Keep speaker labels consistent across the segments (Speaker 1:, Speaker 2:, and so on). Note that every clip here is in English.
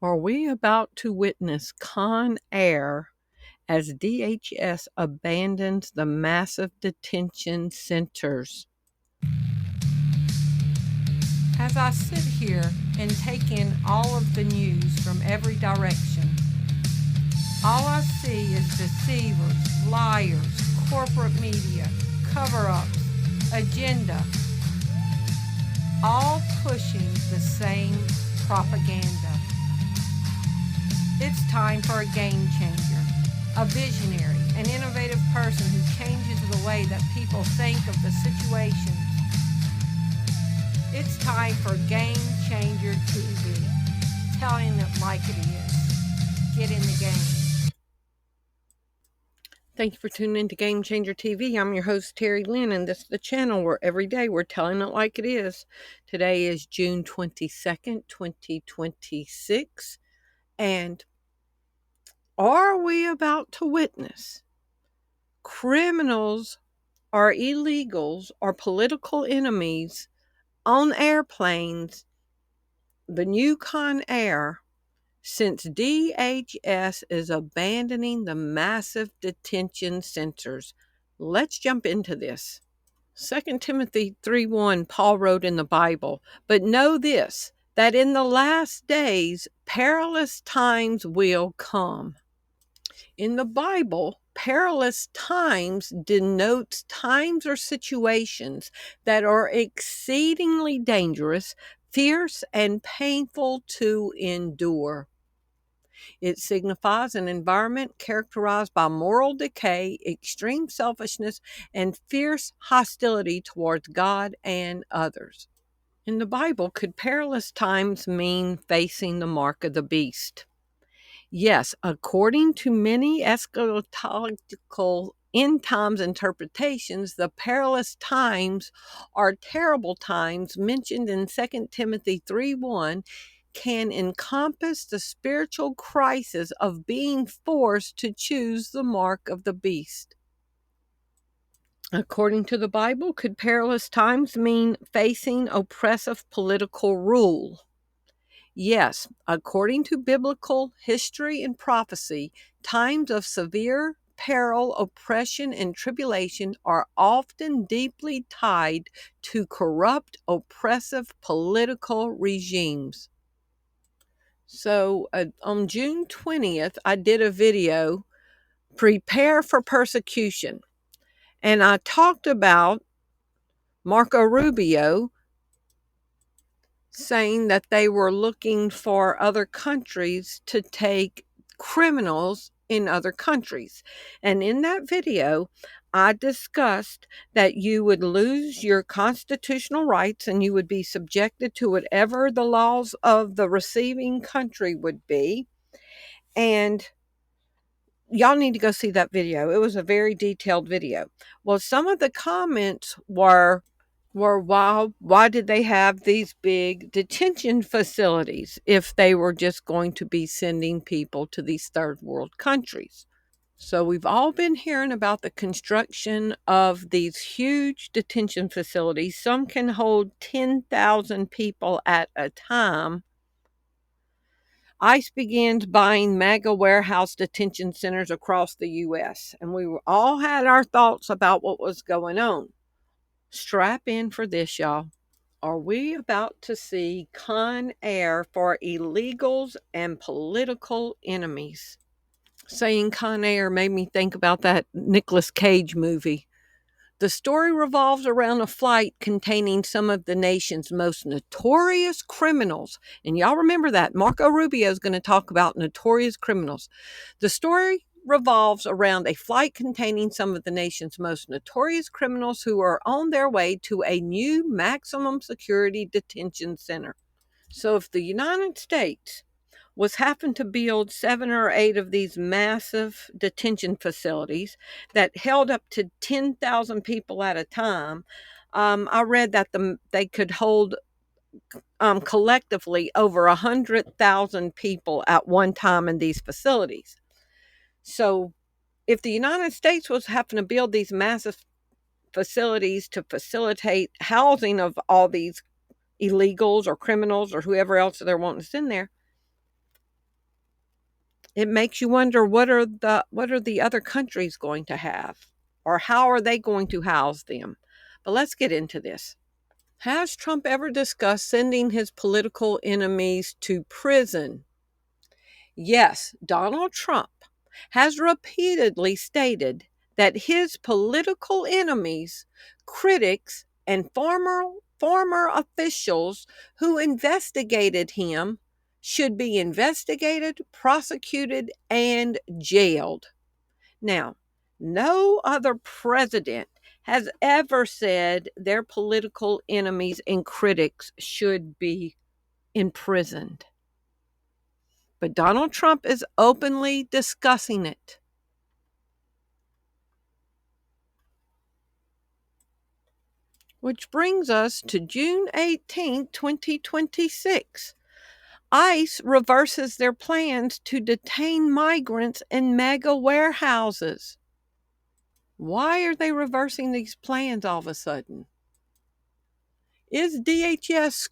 Speaker 1: Are we about to witness Con Air as DHS abandons the massive detention centers? As I sit here and take in all of the news from every direction, all I see is deceivers, liars, corporate media, cover-ups, agenda, all pushing the same propaganda. It's time for a game changer, a visionary, an innovative person who changes the way that people think of the situations. It's time for Game Changer TV, telling it like it is. Get in the game. Thank you for tuning in to Game Changer TV. I'm your host, Terri Lynn, and this is the channel where every day we're telling it like it is. Today is June 22nd, 2026. And are we about to witness criminals or illegals or political enemies on airplanes, the new Con Air, since DHS is abandoning the massive detention centers? Let's jump into this. 2 Timothy 3:1, Paul wrote in the Bible, "But know this, that in the last days perilous times will come." In the Bible, perilous times denotes times or situations that are exceedingly dangerous, fierce, and painful to endure. It signifies an environment characterized by moral decay, extreme selfishness, and fierce hostility towards God and others. In the Bible, could perilous times mean facing the mark of the beast? Yes, according to many eschatological end times interpretations, the perilous times or terrible times mentioned in 2 Timothy 3:1 can encompass the spiritual crisis of being forced to choose the mark of the beast. According to the Bible, could perilous times mean facing oppressive political rule? Yes, according to biblical history and prophecy, times of severe peril, oppression, and tribulation are often deeply tied to corrupt, oppressive political regimes. So on June 20th, I did a video, Prepare for Persecution, and I talked about Marco Rubio saying that they were looking for other countries to take criminals in other countries. And in that video, I discussed that you would lose your constitutional rights and you would be subjected to whatever the laws of the receiving country would be. And y'all need to go see that video. It was a very detailed video. Well, some of the comments were why did they have these big detention facilities if they were just going to be sending people to these third world countries? So we've all been hearing about the construction of these huge detention facilities. Some can hold 10,000 people at a time. ICE began buying mega warehouse detention centers across the U.S., and we all had our thoughts about what was going on. Strap in for this, y'all. Are we about to see Con Air for illegals and political enemies? Saying Con Air made me think about that Nicolas Cage movie. The story revolves around a flight containing some of the nation's most notorious criminals. And y'all remember that. Marco Rubio is going to talk about notorious criminals. The story revolves around a flight containing some of the nation's most notorious criminals who are on their way to a new maximum security detention center. So if the United States was having to build 7 or 8 of these massive detention facilities that held up to 10,000 people at a time, I read that they could hold collectively over 100,000 people at one time in these facilities. So if the United States was having to build these massive facilities to facilitate housing of all these illegals or criminals or whoever else they're wanting to send there, it makes you wonder, what are the other countries going to have, or how are they going to house them? But let's get into this. Has Trump ever discussed sending his political enemies to prison? Yes, Donald Trump has repeatedly stated that his political enemies, critics, and former officials who investigated him should be investigated, prosecuted, and jailed. Now, no other president has ever said their political enemies and critics should be imprisoned. But Donald Trump is openly discussing it. Which brings us to June 18, 2026. ICE reverses their plans to detain migrants in mega warehouses. Why are they reversing these plans all of a sudden? Is DHS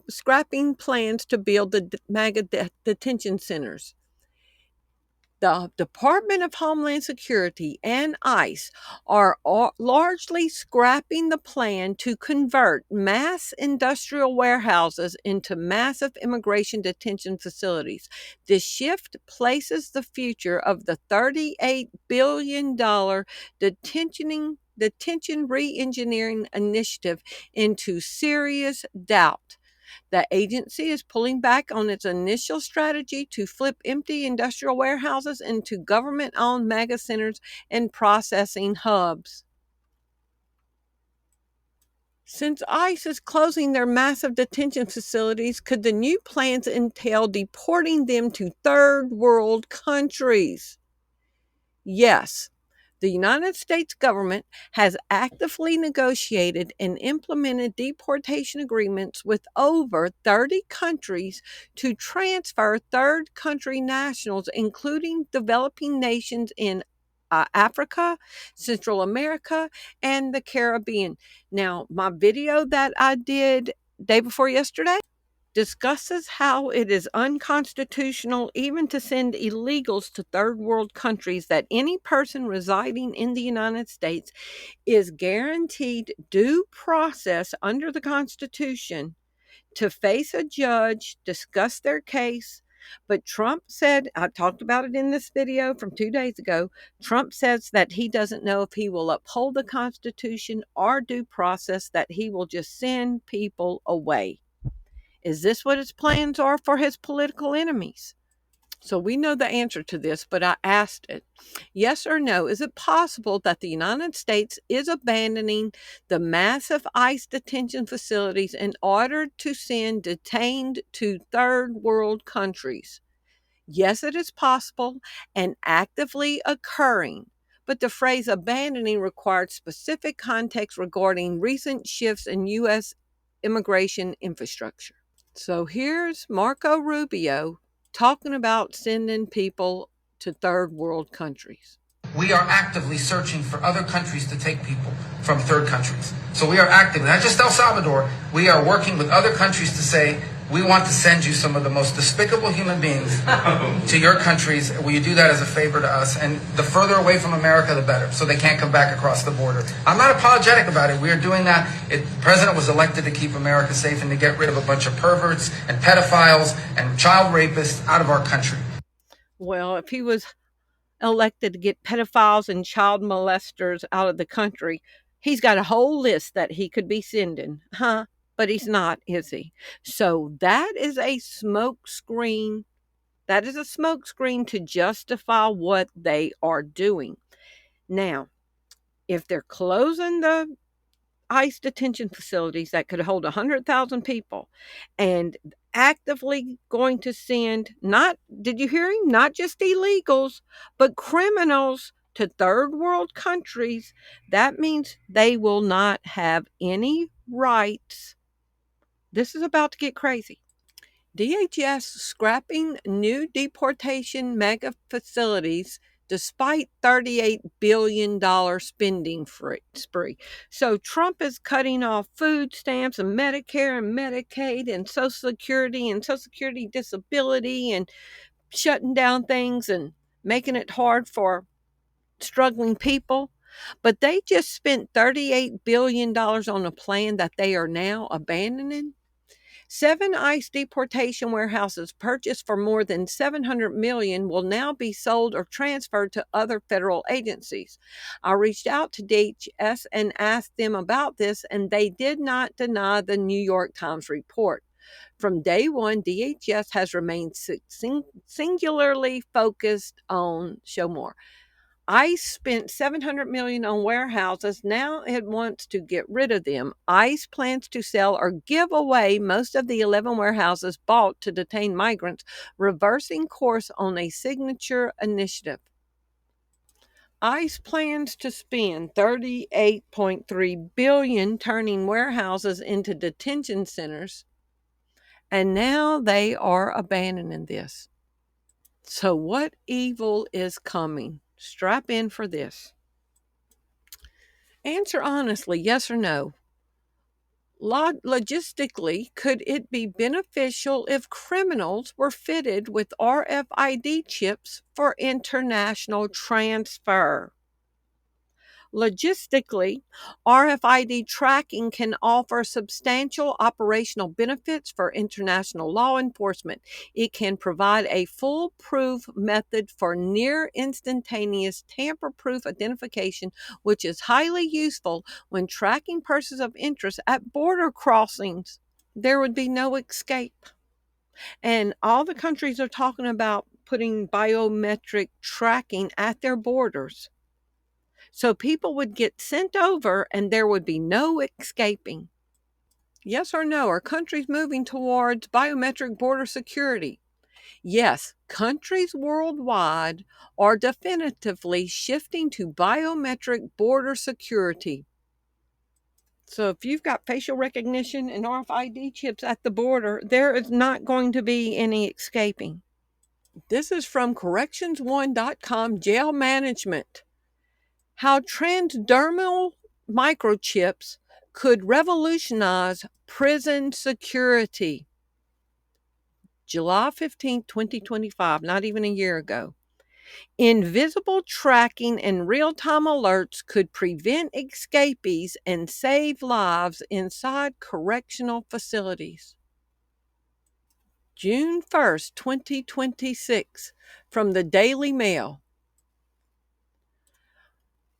Speaker 1: scrapping plans to build the mega detention centers? The Department of Homeland Security and ICE are largely scrapping the plan to convert mass industrial warehouses into massive immigration detention facilities. This shift places the future of the $38 billion detention re-engineering initiative into serious doubt. The agency is pulling back on its initial strategy to flip empty industrial warehouses into government-owned mega centers and processing hubs. Since ICE is closing their massive detention facilities, could the new plans entail deporting them to third world countries? Yes. The United States government has actively negotiated and implemented deportation agreements with over 30 countries to transfer third country nationals, including developing nations in Africa, Central America, and the Caribbean. Now, my video that I did day before yesterday discusses how it is unconstitutional even to send illegals to third world countries, that any person residing in the United States is guaranteed due process under the Constitution to face a judge, discuss their case. But Trump said, I talked about it in this video from 2 days ago, Trump says that he doesn't know if he will uphold the Constitution or due process, that he will just send people away. Is this what his plans are for his political enemies? So we know the answer to this, but I asked it. Yes or no, is it possible that the United States is abandoning the massive ICE detention facilities in order to send detained to third world countries? Yes, it is possible and actively occurring. But the phrase abandoning required specific context regarding recent shifts in U.S. immigration infrastructure. So here's Marco Rubio talking about sending people to third world countries.
Speaker 2: We are actively searching for other countries to take people from third countries. So we are actively, not just El Salvador, we are working with other countries to say, we want to send you some of the most despicable human beings to your countries. Will you do that as a favor to us? And the further away from America, the better, so they can't come back across the border. I'm not apologetic about it. We are doing that. The president was elected to keep America safe and to get rid of a bunch of perverts and pedophiles and child rapists out of our country.
Speaker 1: Well, if he was elected to get pedophiles and child molesters out of the country, he's got a whole list that he could be sending, but he's not, is he? So that is a smoke screen. That is a smoke screen to justify what they are doing. Now, if they're closing the ICE detention facilities that could hold 100,000 people and actively going to send, did you hear him? Not just illegals, but criminals to third world countries, that means they will not have any rights. This is about to get crazy. DHS scrapping new deportation mega facilities despite $38 billion spending spree. So Trump is cutting off food stamps and Medicare and Medicaid and Social Security disability and shutting down things and making it hard for struggling people. But they just spent $38 billion on a plan that they are now abandoning. 7 ICE deportation warehouses purchased for more than $700 million will now be sold or transferred to other federal agencies. I reached out to DHS and asked them about this, and they did not deny the New York Times report. From day one, DHS has remained singularly focused on show more. ICE spent $700 million on warehouses. Now it wants to get rid of them. ICE plans to sell or give away most of the 11 warehouses bought to detain migrants, reversing course on a signature initiative. ICE plans to spend $38.3 billion turning warehouses into detention centers, and now they are abandoning this. So what evil is coming? Strap in for this. Answer honestly, yes or no. Logistically, could it be beneficial if criminals were fitted with RFID chips for international transfer? Logistically, RFID tracking can offer substantial operational benefits for international law enforcement. It can provide a foolproof method for near instantaneous tamper-proof identification, which is highly useful when tracking persons of interest at border crossings. There would be no escape. And all the countries are talking about putting biometric tracking at their borders. So people would get sent over and there would be no escaping. Yes or no? Are countries moving towards biometric border security? Yes, countries worldwide are definitively shifting to biometric border security. So if you've got facial recognition and RFID chips at the border, there is not going to be any escaping. This is from corrections1.com, jail management. How transdermal microchips could revolutionize prison security. July 15, 2025, not even a year ago. Invisible tracking and real-time alerts could prevent escapees and save lives inside correctional facilities. June 1st, 2026, from the Daily Mail.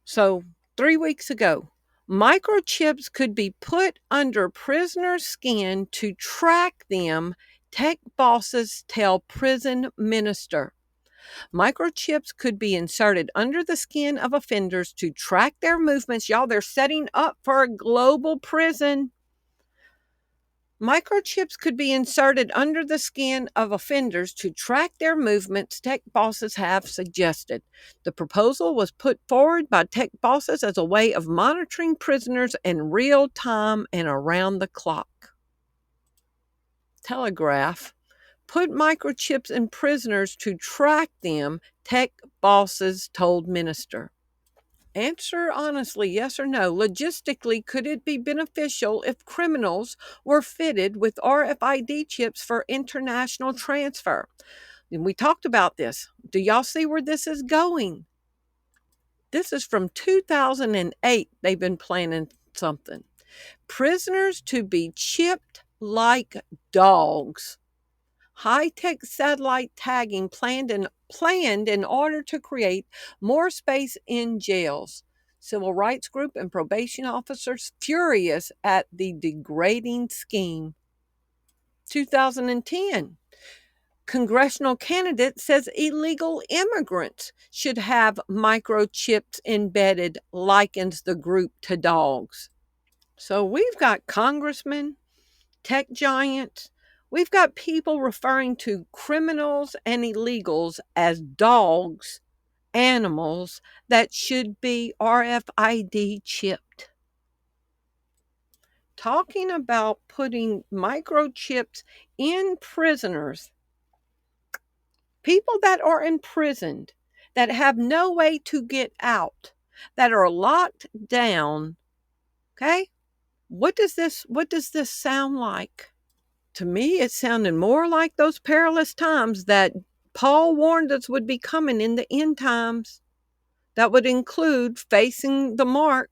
Speaker 1: So 3 weeks ago, microchips could be put under prisoners' skin to track them, tech bosses tell prison minister. Microchips could be inserted under the skin of offenders to track their movements. Y'all, they're setting up for a global prison. Microchips could be inserted under the skin of offenders to track their movements, tech bosses have suggested. The proposal was put forward by tech bosses as a way of monitoring prisoners in real time and around the clock. Telegraph. Put microchips in prisoners to track them, tech bosses told minister. Answer honestly, yes or no. Logistically, could it be beneficial if criminals were fitted with RFID chips for international transfer? And we talked about this. Do y'all see where this is going? This is from 2008. They've been planning something. Prisoners to be chipped like dogs. High-tech satellite tagging planned in order to create more space in jails. Civil rights group and probation officers furious at the degrading scheme. 2010. Congressional candidate says illegal immigrants should have microchips embedded, likens the group to dogs. So we've got congressmen, tech giants. We've got people referring to criminals and illegals as dogs, animals that should be RFID chipped. Talking about putting microchips in prisoners, people that are imprisoned, that have no way to get out, that are locked down. Okay? What does this sound like? To me, it sounded more like those perilous times that Paul warned us would be coming in the end times. That would include facing the mark.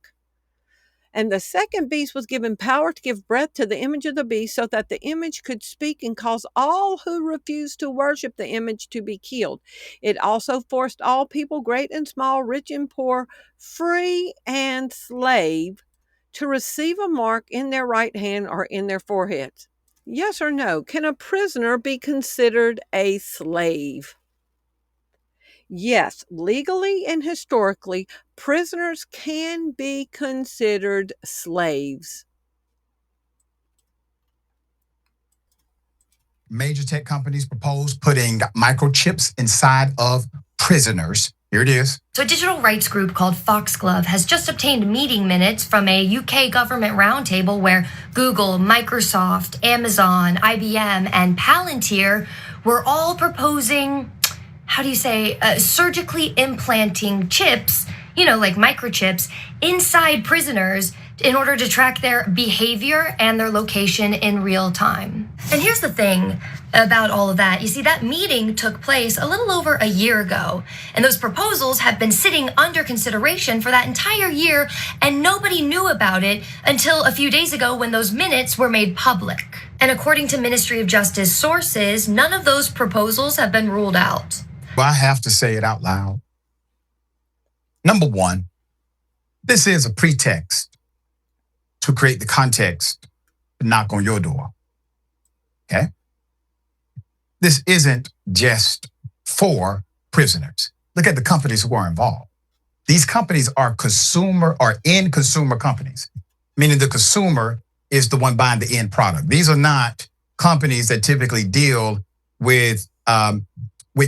Speaker 1: And the second beast was given power to give breath to the image of the beast, so that the image could speak and cause all who refused to worship the image to be killed. It also forced all people, great and small, rich and poor, free and slave, to receive a mark in their right hand or in their foreheads. Yes or no? Can a prisoner be considered a slave? Yes, legally and historically, prisoners can be considered slaves.
Speaker 3: Major tech companies propose putting microchips inside of prisoners. Here it is.
Speaker 4: So a digital rights group called Foxglove has just obtained meeting minutes from a UK government roundtable where Google, Microsoft, Amazon, IBM, and Palantir were all proposing, surgically implanting chips, like microchips, inside prisoners in order to track their behavior and their location in real time. And here's the thing about all of that. You see, that meeting took place a little over a year ago, and those proposals have been sitting under consideration for that entire year, and nobody knew about it until a few days ago when those minutes were made public. And according to Ministry of Justice sources, none of those proposals have been ruled out.
Speaker 3: Well, I have to say it out loud. Number one, this is a pretext to create the context to knock on your door. Okay? This isn't just for prisoners. Look at the companies who are involved. These companies are end consumer companies, meaning the consumer is the one buying the end product. These are not companies that typically deal with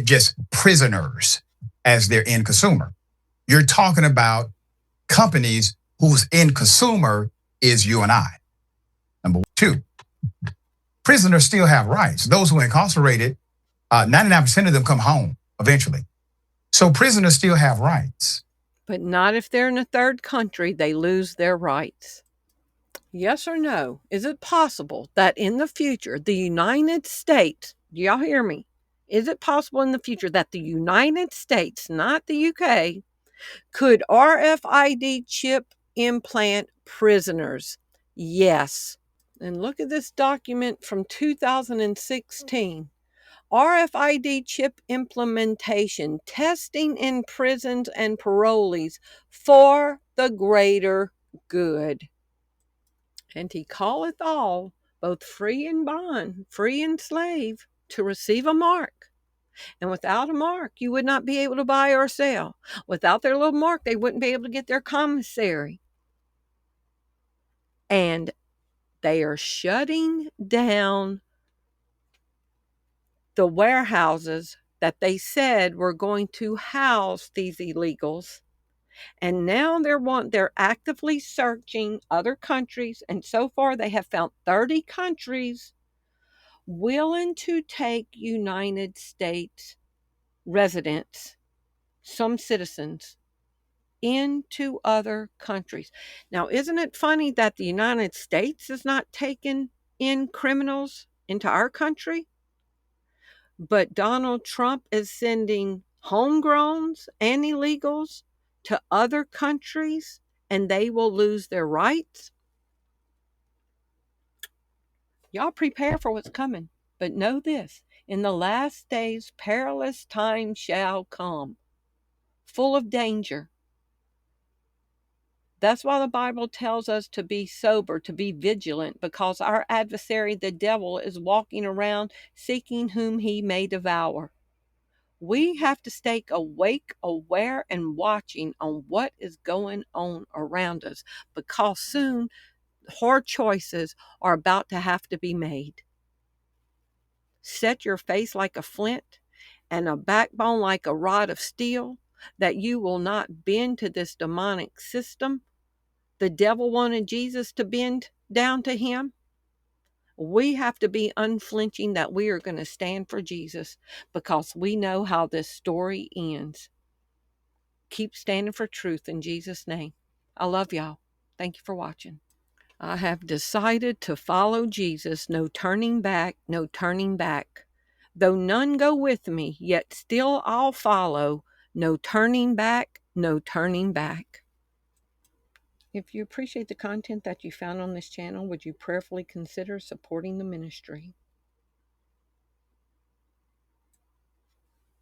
Speaker 3: just prisoners as their end consumer. You're talking about companies whose end consumer is you and I. Number two, prisoners still have rights. Those who are incarcerated, 99% of them come home eventually. So prisoners still have rights.
Speaker 1: But not if they're in a third country, they lose their rights. Yes or no? Is it possible that in the future, the United States, do y'all hear me? Is it possible in the future that the United States, not the UK, could RFID chip implant prisoners? Yes. And look at this document from 2016. RFID chip implementation, testing in prisons and parolees for the greater good. And he calleth all, both free and bond, free and slave, to receive a mark. And without a mark, you would not be able to buy or sell. Without their little mark, they wouldn't be able to get their commissary. And they are shutting down the warehouses that they said were going to house these illegals. And now they're actively searching other countries. And so far, they have found 30 countries willing to take United States residents, some citizens, into other countries. Now, isn't it funny that the United States is not taking in criminals into our country? But Donald Trump is sending homegrowns and illegals to other countries, and they will lose their rights. Y'all prepare for what's coming. But know this, in the last days, perilous times shall come, full of danger. That's why the Bible tells us to be sober, to be vigilant, because our adversary, the devil, is walking around seeking whom he may devour. We have to stay awake, aware, and watching on what is going on around us, because soon hard choices are about to have to be made. Set your face like a flint and a backbone like a rod of steel, that you will not bend to this demonic system. The devil wanted Jesus to bend down to him. We have to be unflinching that we are going to stand for Jesus, because we know how this story ends. Keep standing for truth in Jesus' name. I love y'all. Thank you for watching. I have decided to follow Jesus. No turning back, no turning back. Though none go with me, yet still I'll follow. No turning back, no turning back. If you appreciate the content that you found on this channel, would you prayerfully consider supporting the ministry?